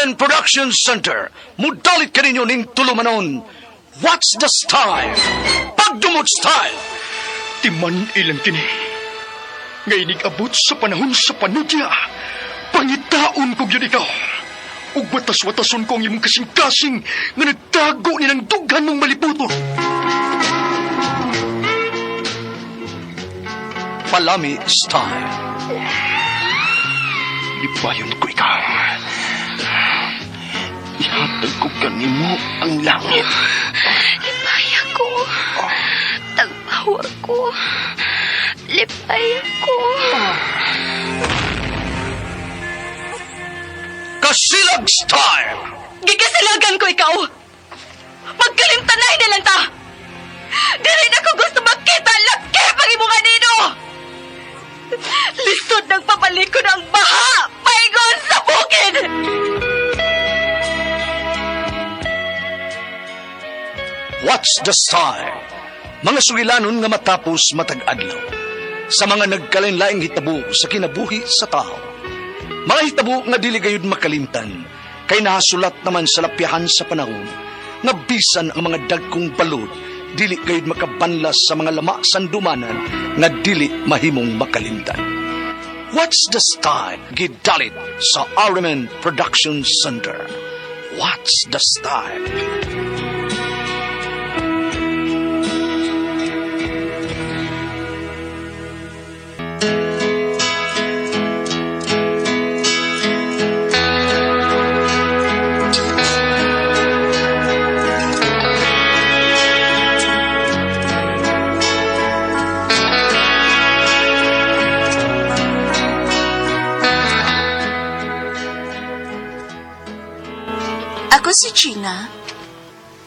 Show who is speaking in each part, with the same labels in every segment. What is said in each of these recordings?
Speaker 1: RMN Production Center. Mudalit ka ninyo ning tulumanon. What's the style? Pagdumot style.
Speaker 2: Timan ilang kini. Ngay abot sa panahon sa panudya. Pangitaon kong yun ikaw. Ug watas-watason kong imong kasing-kasing nga nagtago ni ng dughan mong malibuton.
Speaker 1: Palami style.
Speaker 2: Lipayon ko ikaw. Ihatag ko kanimo ang langit.
Speaker 3: Lipaya ko. Tagpawa ko. Lipaya ko.
Speaker 1: Kasilag style.
Speaker 3: Gikasilagan ko ikaw. Magkalimtanay na lang ta. Dili na ko gusto makita laki pang imong anino. Lisod ng papalikod ang baha. Paigon sa bukid.
Speaker 1: What's the style? Mga sugilanon nga matapos matag-adlaw. Sa mga nagkalain-laing hitabo sa kinabuhi sa tao. Mga hitabo nga dili gayud makalimtan, kay nasulat naman sa lapyahan sa panahon, nga bisan ang mga dagkong balod, dili gayud makabanlas sa mga lama sandumanan, nga dili mahimong makalimtan. What's the style? Gidalit sa RMN Production Center. What's the style?
Speaker 4: Ako si Gina.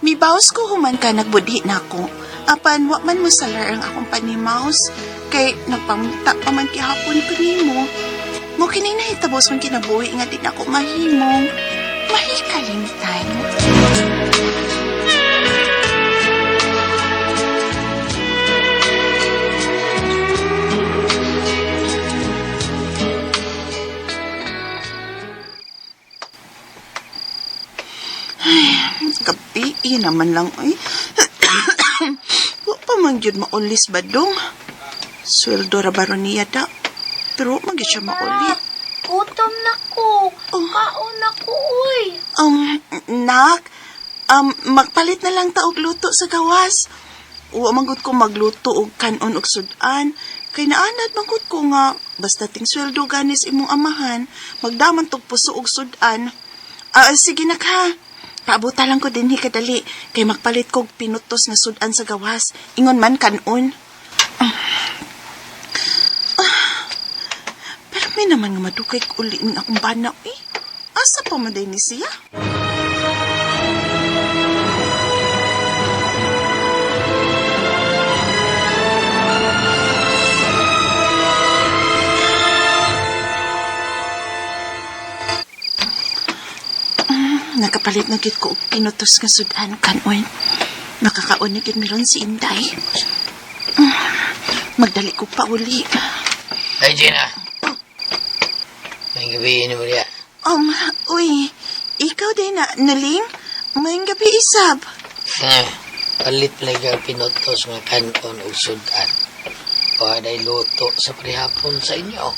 Speaker 4: Mibaos ko human ka nagbudhi na ako. Apan, wa man mo salar ang akong panimaos. Kay nagpamunta pa man kihapon ko nimo. Mo kini nahitabos man kinabuhi nga di na ako mahimong. Mahikalimtan. Gabi naman lang ay. Wa pa man gyud maulis ba dong? Sweldo ra baro niya da. Pero magyud siya maulit.
Speaker 3: Gutom na ko. Kaon na ko, uy.
Speaker 4: Nak, magpalit na lang ta og luto sa gawas. Wa magud ko magluto og kanon og sudan. Kay naanad magud ko nga basta ting sweldo ganis imong amahan, magdaman tog puso og sudan. Sige nak ha. Paabuta lang ko din kadali kay magpalit kog pinutos nga sudan sa gawas. Ingon man kanon. Pero may naman nga madukay ko uliin akong bana eh. Asa pa maday ni siya? Nakapalit na gid ko og pinutos nga sudan kanon. Makakaon na gid meron si Inday. Magdali ko pa uli.
Speaker 5: Ay, Gina. May gabi mo niya.
Speaker 4: Uy, ikaw din na, naling? May gabi isab.
Speaker 5: Palit lang pinutos nga kanon o sudan. O aday luto sa prihapon sa inyo.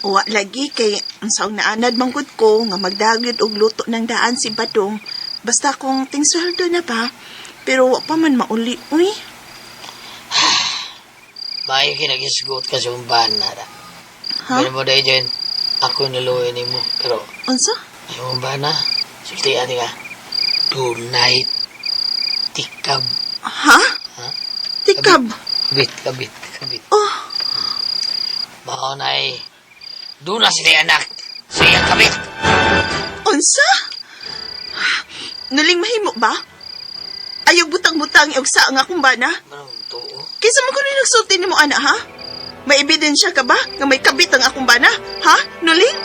Speaker 4: Wa lagi kay sa naanad manggod ko nga magdagid og luto ng daan si Badong. Basta kung tingsweldo na ba, pero wa pa man mauli, uy.
Speaker 5: Maayo kinagisgot ka sa umbana na.
Speaker 4: Ha?
Speaker 5: Pero mo dahil dyan, ako niluwi ni mo. Pero,
Speaker 4: Unsa?
Speaker 5: ay umbana, sulti ati ka, tonight, tikab.
Speaker 4: Ha?
Speaker 5: Ha?
Speaker 4: Tikab.
Speaker 5: Kabit.
Speaker 4: Oh,
Speaker 5: Mahon ay, doon na sila anak. Siya kabit.
Speaker 4: unsa? Naling mahimo ba? Ayaw butang-butang og sa nga akong bana?
Speaker 5: Manong to?
Speaker 4: Kisa mo ko rin nagsulti ni mo, ana, ha? May ebidensya ka ba nga may kabit ang akong bana? Ha? Nuling?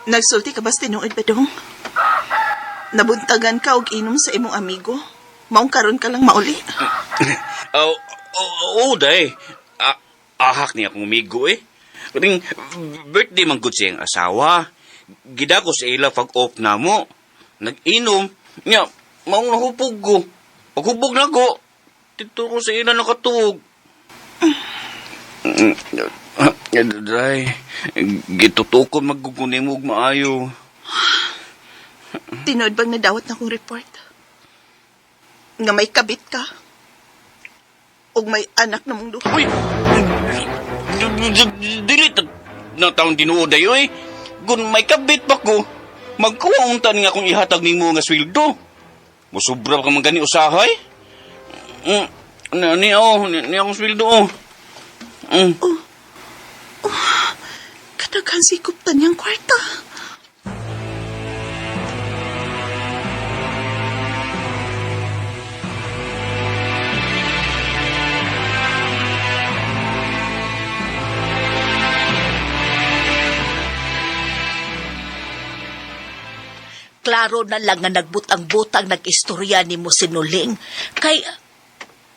Speaker 4: Nagsulti ka ba tinuod ba dong? Nabuntagan ka og inom sa imong amigo? Maong karon ka lang mauli?
Speaker 6: Oo, day. Ahak niya akong umigo eh. Kating birthday man gud siyang asawa. Gida ko sa ila pag-off na mo. Nag-inom. Nya, maong nahupog ko. Paghubog na ko, dito ko sa ila nakatuog. Day, gitutukon maggugunin mo og maayo.
Speaker 4: Tinood bang nadawat na kong report? Nga may kabit ka? Og may anak na mong duha?
Speaker 6: Uy! Dili na taong tinuod ayo eh. Kung may kabit pa ko, magkuwauntan nga kung ihatag ni mo nga sweldo. Musubra ka man gani usahay. Ni akong sweldo oh.
Speaker 4: Kadaghan sikop ta niyang kwarta.
Speaker 3: Klaro na lang nga nagbutang-butang nag-istorya ni mo sinuling. Kay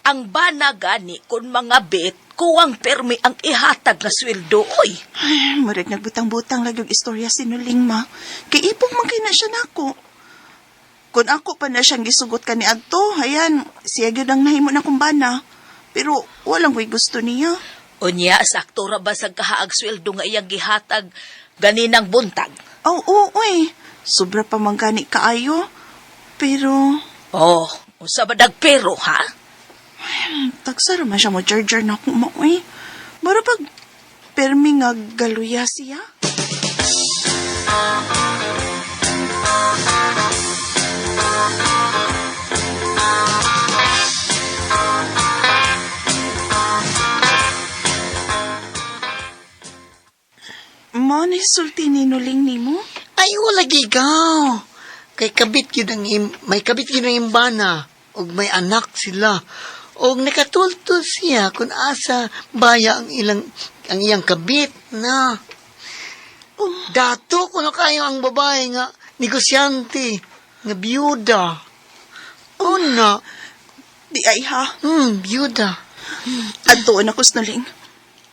Speaker 3: ang bana gani kung mga bet, kuwang permi ang ihatag na sweldo, oy.
Speaker 4: Ay, marig nagbutang-butang lagi og istorya sinuling ma. Kay ipong man kay na siya nako. Kung ako pa na siyang gisugot ka ni Adto, ayan, siya gyud ang nahimo na kumbana. Pero walang ko'y gusto niya.
Speaker 3: Unya, sakto ra ba sa kahaag sweldo nga iyang gihatag ganinang buntag?
Speaker 4: Oo, uy. Sobra pa man gani kaayo. Pero,
Speaker 3: Oh, usa ba nagpero, ha?
Speaker 4: tagsara man siya mo charger na akong mauy. Mara pag permi nga galuya siya. Mo ni sulti ni nuling nimo?
Speaker 5: Ay, wala gigaw. Kay kabit yun may kabit yun ang imbana. Og may anak sila. Og nakatultol siya kung asa baya ang iyang kabit na. Dato kuno kayo ang babae nga negosyante nga biyuda. Una,
Speaker 4: Di ay ha.
Speaker 5: biyuda.
Speaker 4: Adtoon ako snuling.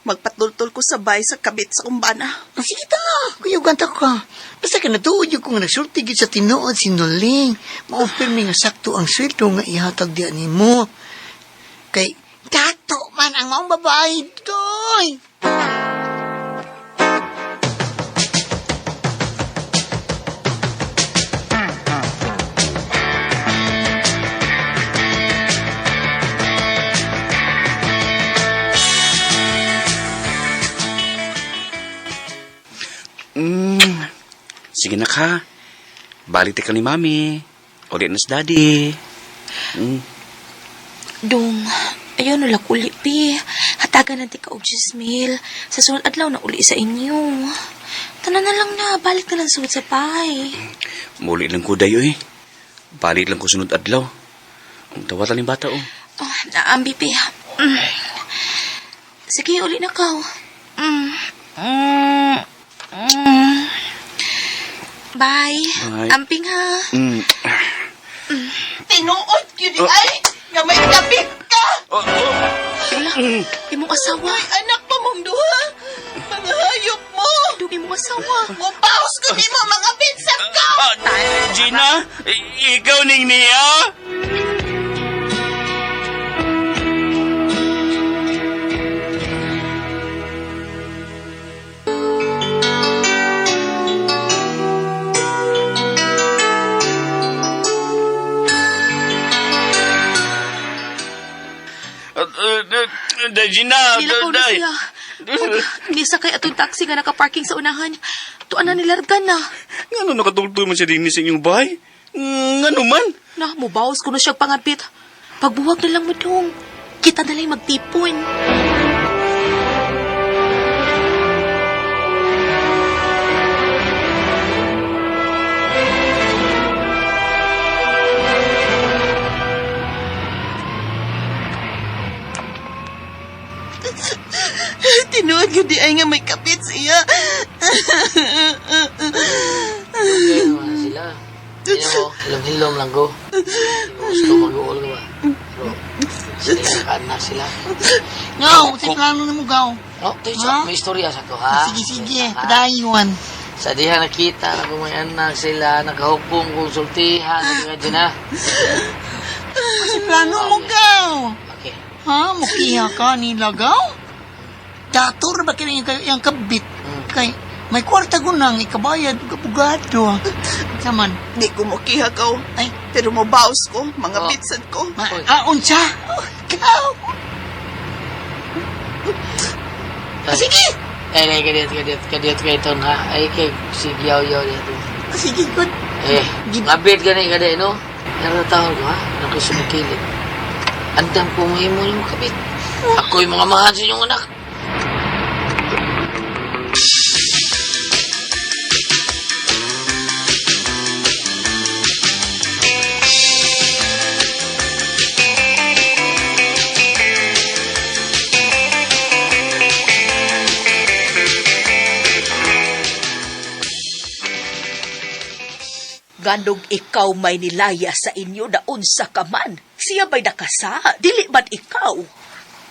Speaker 4: Magpatultol ko sabay sa kabit sa kumbana.
Speaker 5: Sige ta nga, kuyugan ta ka. Basta ka natuod yung kung nagsultigid sa tinuod sinuling. Ma-offer mi nga sakto ang sweldo nga ihatag diyan ni mo. Kay, dato man ang maong babae doy.
Speaker 6: Sige na ka. Balik ka ni mami. Ulit na sa daddy.
Speaker 7: Dong, ayaw nila uli, pi. Hatagan natin ka og 10,000. Sa sunod adlaw na uli sa inyo. Tanan na lang na, balik na lang sunod sa pay.
Speaker 6: Muli lang ko dayo eh. Balik lang ko sunod adlaw. Ang tawatan ng bata oh.
Speaker 7: Oh, naambi, pi. Sige, uli na ka. Bye.
Speaker 6: Bye.
Speaker 7: Amping ha.
Speaker 4: Tinuod yun ay nga may kabit ka!
Speaker 7: Wala, imong asawa.
Speaker 4: Anak pa mong duha! Mga hayop mo!
Speaker 7: Dong imong asawa.
Speaker 4: Mupaos ko ni mo mga pinsan ka!
Speaker 6: Gina, ikaw ning niya? Gina,
Speaker 7: Nilakaw na siya. Hindi sakay atong taxi nga nakaparking sa unahan. Tuan na nilargan na.
Speaker 6: Nga nakatultoy man siya din sa inyong bahay? Nga naman?
Speaker 7: Na, mubawas ko na siyang pangapit. Pagbuwag na lang mo dong. Kita na lang magtipon.
Speaker 4: Tinuod yun di ay nga may kabit siya.
Speaker 8: mo, hilom-hilom lang ko. Gusto mag-uol ka ba? Pero, sila na sila.
Speaker 5: Gaw, si plano na mo, gaw.
Speaker 8: No,
Speaker 5: Ha?
Speaker 8: may istorya sa to, ha?
Speaker 5: Sige, padayon.
Speaker 8: Sa diha nakita na kung may anak sila, nakahupong konsultihan, nagkakadyo na.
Speaker 5: Si plano mo, gaw.
Speaker 8: Okay.
Speaker 5: Ha? Mukiha ka nila, gaw? Dator ba kaya yung kabit? Kay, may kwarta ko nang ikabayad, kabugado. Saman,
Speaker 4: Di ko mukiha ka.
Speaker 5: ay,
Speaker 4: Pero mabaos ko, mga
Speaker 8: Oh.
Speaker 4: bitsad ko.
Speaker 5: unsa? Gaw. Sige.
Speaker 8: Eh, kadiyat kayo ito na. Ay, kay si Yaw-Yaw dito.
Speaker 5: Sige, good.
Speaker 8: Eh, ngabit gani kada, no? Naratahol ko, ha? Nakusumikilip. Andam ko mahimo yung kabit. Ako yung mga mahal sa inyong anak.
Speaker 3: Ganong ikaw may nilaya sa inyo na unsa ka man. Siya ba'y nakasa? Dili man ikaw?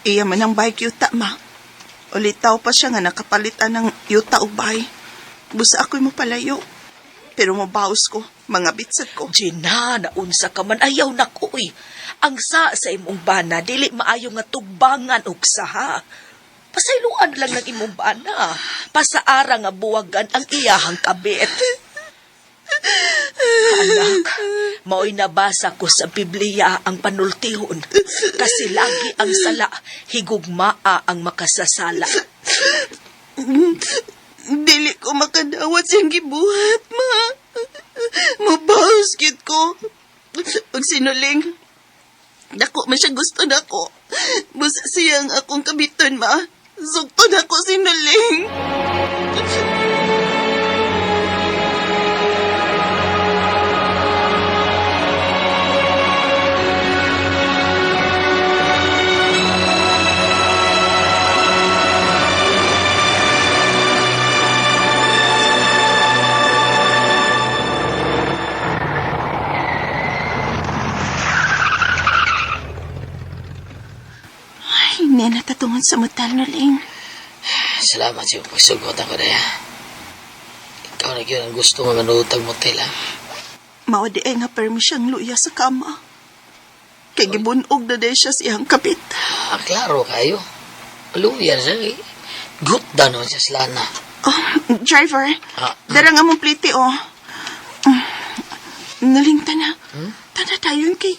Speaker 4: Iya man ang bike yuta, ma. Ulitaw pa siya nga nakapalitan ng yuta o bay. Busa ako'y mapalayo. Pero mabaos ko, mga bitsad ko.
Speaker 3: Gina, na unsa ka man ayaw na ko'y. Ang sa imong bana, dili maayo nga tugbangan og saha. Pasayloan lang ng imong bana. Pasaara nga buwagan ang iyahang kabit. Anak, mao'y nabasa ko sa Biblia ang panultihon. Kasi lagi ang sala, higugmaa ang makasasala.
Speaker 4: Dili ko makadawat siyang gibuhat, ma. Mabaos gid ko. Pag sinuling, dako man siya gusto nako. Busa siyang akong kabiton, ma. Sugto na ko sinuling. Hindi na tatungan sa mutal, Nuling.
Speaker 8: Salamat sa iyong pagsugot ako na yan. Ikaw na yun ang gusto nga manutag mo tila.
Speaker 4: Mao di ay nga permisyang luya sa kama. Kay gibunog na day siya siyang kapit.
Speaker 8: Ah, klaro kayo. Luya siya eh. Good daw naman siya sila na.
Speaker 4: Oh, driver,
Speaker 8: Ah.
Speaker 4: dara nga mong pliti, oh. Nuling tana. Tana tayo yung kay...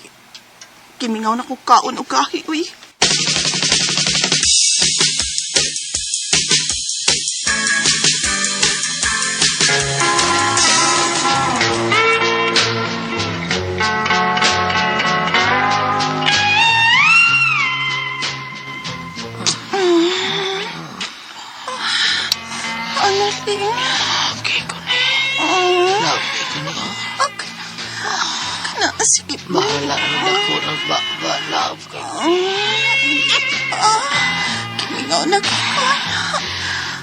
Speaker 4: Kimingaw na ko kaon o kahi, uy.
Speaker 8: Okay ko na. Love ko na.
Speaker 4: Okay na. Sige po.
Speaker 8: Bahala na ako ng love ko.
Speaker 4: Kimingaw na ko.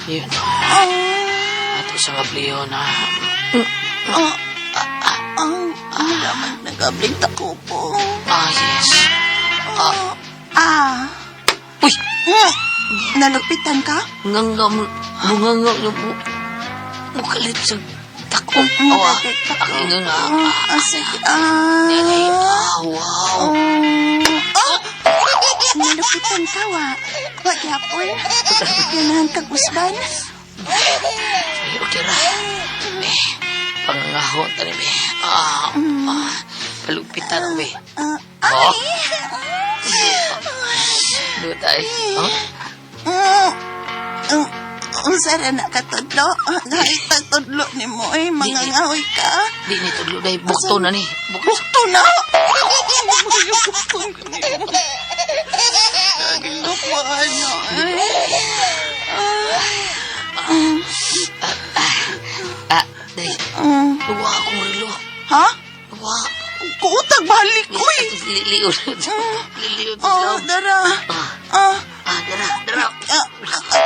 Speaker 8: Yun. Ato sa kapliyo na.
Speaker 4: Malamang nagabling tako po.
Speaker 8: Ah, yes. Uy!
Speaker 4: Nalupitan ka?
Speaker 8: Ngangam. Bunganga niyo po. Mukalit sa takong. Awa. Aking nga.
Speaker 4: Sige.
Speaker 8: Nenay. Wow.
Speaker 4: Nalupitan ka, wa. Wa, yapon. Ganahan kag usban.
Speaker 8: Ay, okay ra. Pangangahon tani, be. Palupitan, be. Oh. Lutay.
Speaker 4: Unsa ra na katudlo? Kahit tudlo ni mo ay mangangahoy ka.
Speaker 8: Di ni tudlo day. Bukto na ni.
Speaker 4: Bukto na! Kagilakuan na
Speaker 8: Day. Luwa akong rilo.
Speaker 4: Ha?
Speaker 8: Luwa.
Speaker 4: Kuutag balik, uy!
Speaker 8: Liliod. Liliod.
Speaker 4: Oh, dara.
Speaker 8: Dara.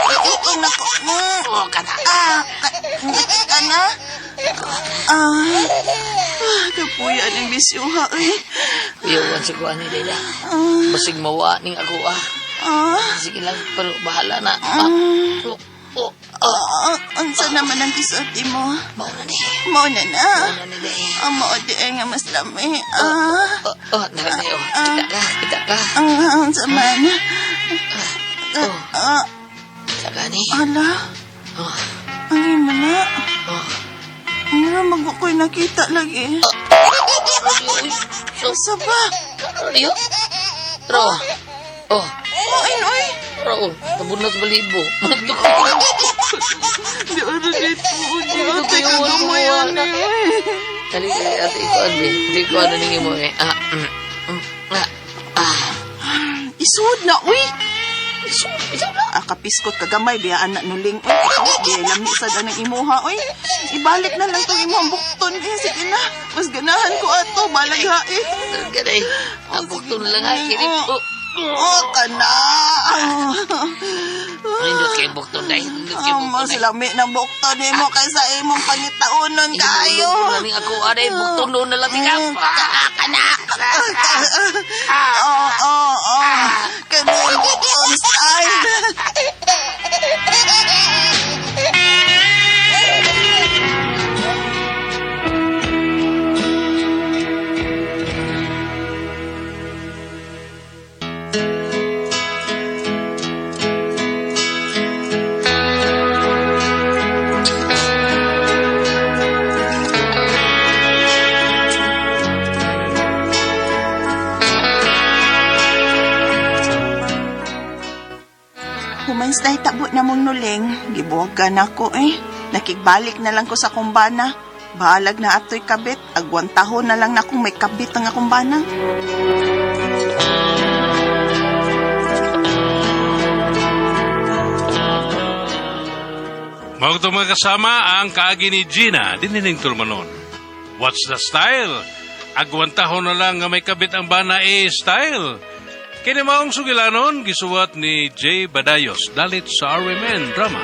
Speaker 4: Iiing na ko.
Speaker 8: Oh, kana.
Speaker 4: Nakita na? Kapuya ng bisyuha, eh.
Speaker 8: Iyawan si kuha ni Dela. Basig mawa ning ako Sige lang, pero bahala na.
Speaker 4: Unsa naman ang kisoti mo?
Speaker 8: Mauna ni.
Speaker 4: Mauna na.
Speaker 8: Mauna ni Day.
Speaker 4: Mao di ay nga mas lami.
Speaker 8: Naraday. Kita ka.
Speaker 4: Unsa man?
Speaker 8: Kita ka ni.
Speaker 4: Ala, ang imo na. Mura mago ko'y nakita lagi. Sa ba?
Speaker 8: Iyo. Ro.
Speaker 4: Oy.
Speaker 8: Ro. Tabunas balibo.
Speaker 4: Di ano dito. Di ate ka gumayan eh.
Speaker 8: Dali, ate iko ande. Di ko ano ningi mo eh.
Speaker 4: Isud na, uy.
Speaker 8: Isa na.
Speaker 4: Kapiskot kagamay diya anak nuling. Ikaw, diya lami sa ganang imuha, uy. Ibalik na lang itong imuhang bukton. Sige na. Mas ganahan ko ato. Balagha eh.
Speaker 8: Ganay. Ang bukton lang ha. Kirip ko.
Speaker 4: Kana.
Speaker 8: Nindot kay bukton dahil. Nindot kay bukton
Speaker 4: Mas lami ng bukton mo kaysa imong pangitaunon kayo.
Speaker 8: Naling ako aday bukton doon na lang ikaw. Kana.
Speaker 4: Kanang bukton style. Humans na itabo na mong nuling, gibuwagan ako eh. Nakigbalik na lang ko sa kumbana. Bahalag na ato'y kabit, agwan taho na lang na kung may kabit ang akumbana.
Speaker 9: Mga itong mga kasama ang kaagi ni Gina, dinining tulmanon. What's the style? Agwantahon na lang nga may kabit ang bana style. Kini maong sugilanon, gisuwat ni J. Badayos, dalit sa RMN Drama.